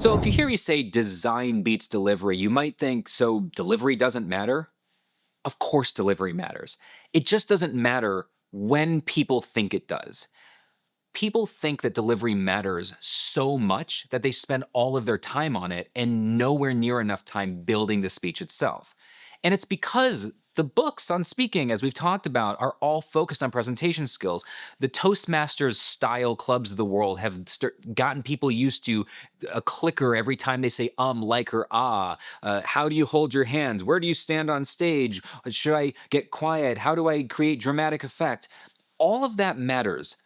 So if you hear me say design beats delivery, you might think, so delivery doesn't matter? Of course, delivery matters. It just doesn't matter when people think it does. People think that delivery matters so much that they spend all of their time on it and nowhere near enough time building the speech itself. And it's because the books on speaking, as we've talked about, are all focused on presentation skills. The Toastmasters style clubs of the world have gotten people used to a clicker every time they say like, or ah. How do you hold your hands? Where do you stand on stage? Should I get quiet? How do I create dramatic effect? All of that matters,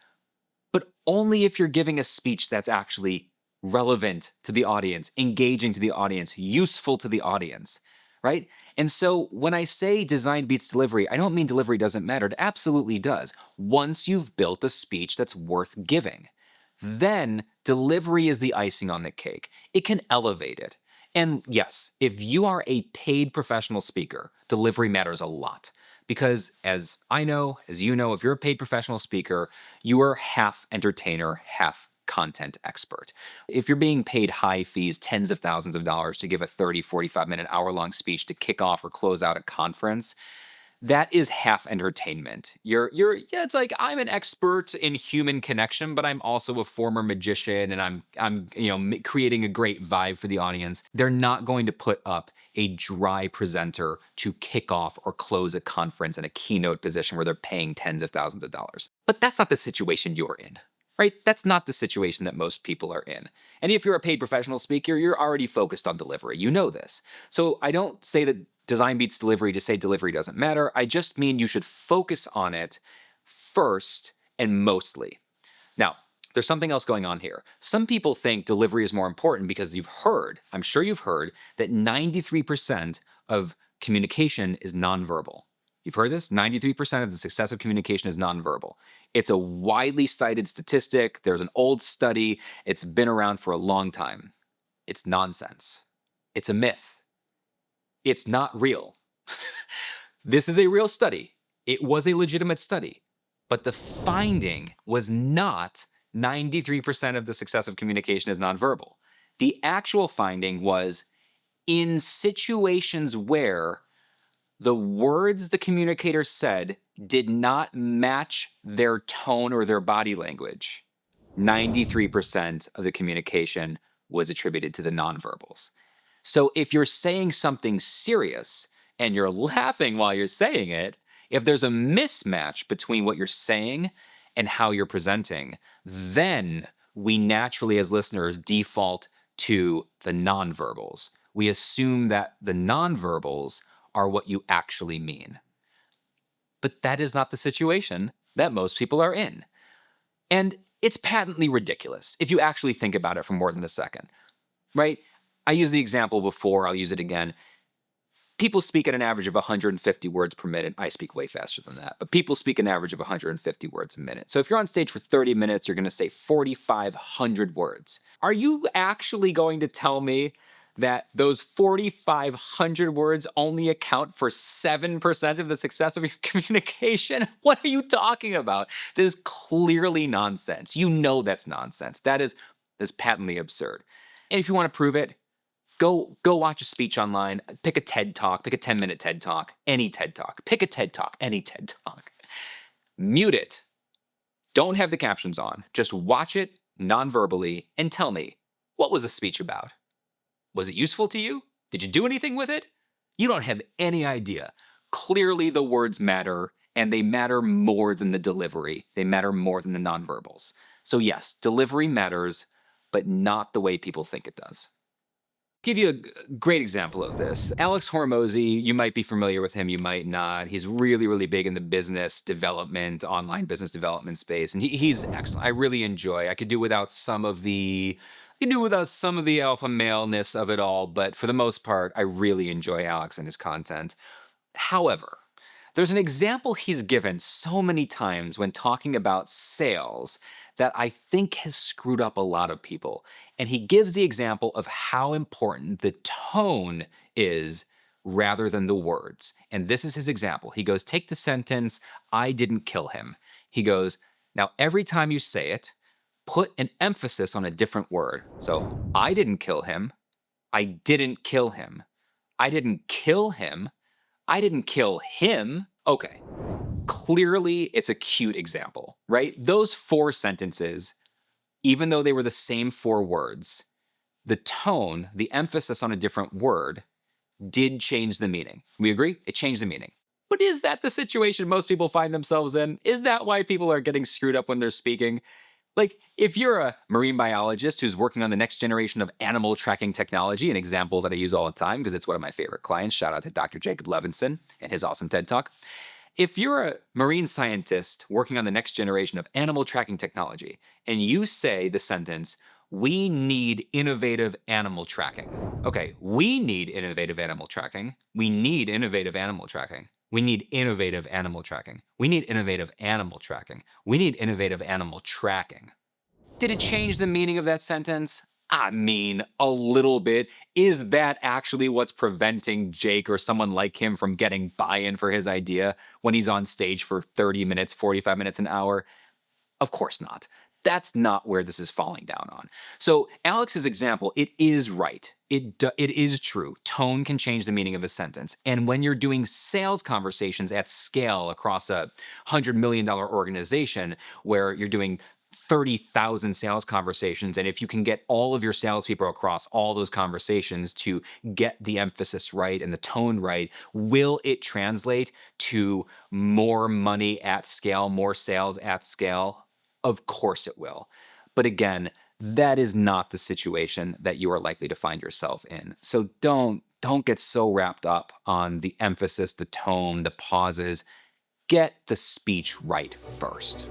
but only if you're giving a speech that's actually relevant to the audience, engaging to the audience, useful to the audience, right? And so when I say design beats delivery, I don't mean delivery doesn't matter. It absolutely does. Once you've built a speech that's worth giving, then delivery is the icing on the cake. It can elevate it. And yes, if you are a paid professional speaker, delivery matters a lot. Because as I know, as you know, if you're a paid professional speaker, you are half entertainer, half content expert. If you're being paid high fees, tens of thousands of dollars to give a 30, 45-minute, hour-long speech to kick off or close out a conference, that is half entertainment. Yeah, it's like I'm an expert in human connection, but I'm also a former magician and I'm creating a great vibe for the audience. They're not going to put up a dry presenter to kick off or close a conference in a keynote position where they're paying tens of thousands of dollars. But that's not the situation you're in. Right? That's not the situation that most people are in. And if you're a paid professional speaker, you're already focused on delivery. You know this. So I don't say that design beats delivery to say delivery doesn't matter. I just mean you should focus on it first and mostly. Now, there's something else going on here. Some people think delivery is more important because I'm sure you've heard, that 93% of communication is nonverbal. You've heard this? 93% of the success of communication is nonverbal. It's a widely cited statistic. There's an old study. It's been around for a long time. It's nonsense. It's a myth. It's not real. This is a real study. It was a legitimate study. But the finding was not 93% of the success of communication is nonverbal. The actual finding was in situations where the words the communicator said did not match their tone or their body language, 93% of the communication was attributed to the nonverbals. So if you're saying something serious and you're laughing while you're saying it, if there's a mismatch between what you're saying and how you're presenting, then we naturally as listeners default to the nonverbals. We assume that the nonverbals are what you actually mean. But that is not the situation that most people are in. And it's patently ridiculous if you actually think about it for more than a second, right? I used the example before, I'll use it again. People speak at an average of 150 words per minute. I speak way faster than that, but people speak an average of 150 words a minute. So if you're on stage for 30 minutes, you're going to say 4,500 words. Are you actually going to tell me that those 4,500 words only account for 7% of the success of your communication? What are you talking about? This is clearly nonsense. You know that's nonsense. That's patently absurd. And if you want to prove it, go watch a speech online. Pick a TED Talk. Pick a 10-minute TED Talk. Any TED Talk. Pick a TED Talk. Any TED Talk. Mute it. Don't have the captions on. Just watch it non-verbally and tell me, what was the speech about? Was it useful to you? Did you do anything with it? You don't have any idea. Clearly the words matter, and they matter more than the delivery. They matter more than the nonverbals. So yes, delivery matters, but not the way people think it does. Give you a great example of this. Alex Hormozy, you might be familiar with him, you might not. He's really, really big in the business development, online business development space, and he's excellent. I really enjoy. I could do without some of the alpha maleness of it all, but for the most part, I really enjoy Alex and his content. However, there's an example he's given so many times when talking about sales that I think has screwed up a lot of people. And he gives the example of how important the tone is rather than the words. And this is his example. He goes, take the sentence, I didn't kill him. He goes, now every time you say it, put an emphasis on a different word. So I didn't kill him. I didn't kill him. I didn't kill him. I didn't kill him. Okay. Clearly, it's a cute example, right? Those 4 sentences, even though they were the same 4 words, the tone, the emphasis on a different word did change the meaning. We agree? It changed the meaning. But is that the situation most people find themselves in? Is that why people are getting screwed up when they're speaking? Like, if you're a marine biologist who's working on the next generation of animal tracking technology, an example that I use all the time because it's one of my favorite clients, shout out to Dr. Jacob Levinson and his awesome TED Talk. If you're a marine scientist working on the next generation of animal tracking technology, and you say the sentence, we need innovative animal tracking. Okay, we need innovative animal tracking. We need innovative animal tracking. We need innovative animal tracking. We need innovative animal tracking. We need innovative animal tracking. Did it change the meaning of that sentence? I mean, a little bit. Is that actually what's preventing Jake or someone like him from getting buy-in for his idea when he's on stage for 30 minutes, 45 minutes, an hour? Of course not. That's not where this is falling down on. So Alex's example, it is right. It is true. Tone can change the meaning of a sentence. And when you're doing sales conversations at scale across a $100 million organization where you're doing 30,000 sales conversations, and if you can get all of your salespeople across all those conversations to get the emphasis right and the tone right, will it translate to more money at scale, more sales at scale? Of course it will. But again, that is not the situation that you are likely to find yourself in. So don't get so wrapped up on the emphasis, the tone, the pauses. Get the speech right first.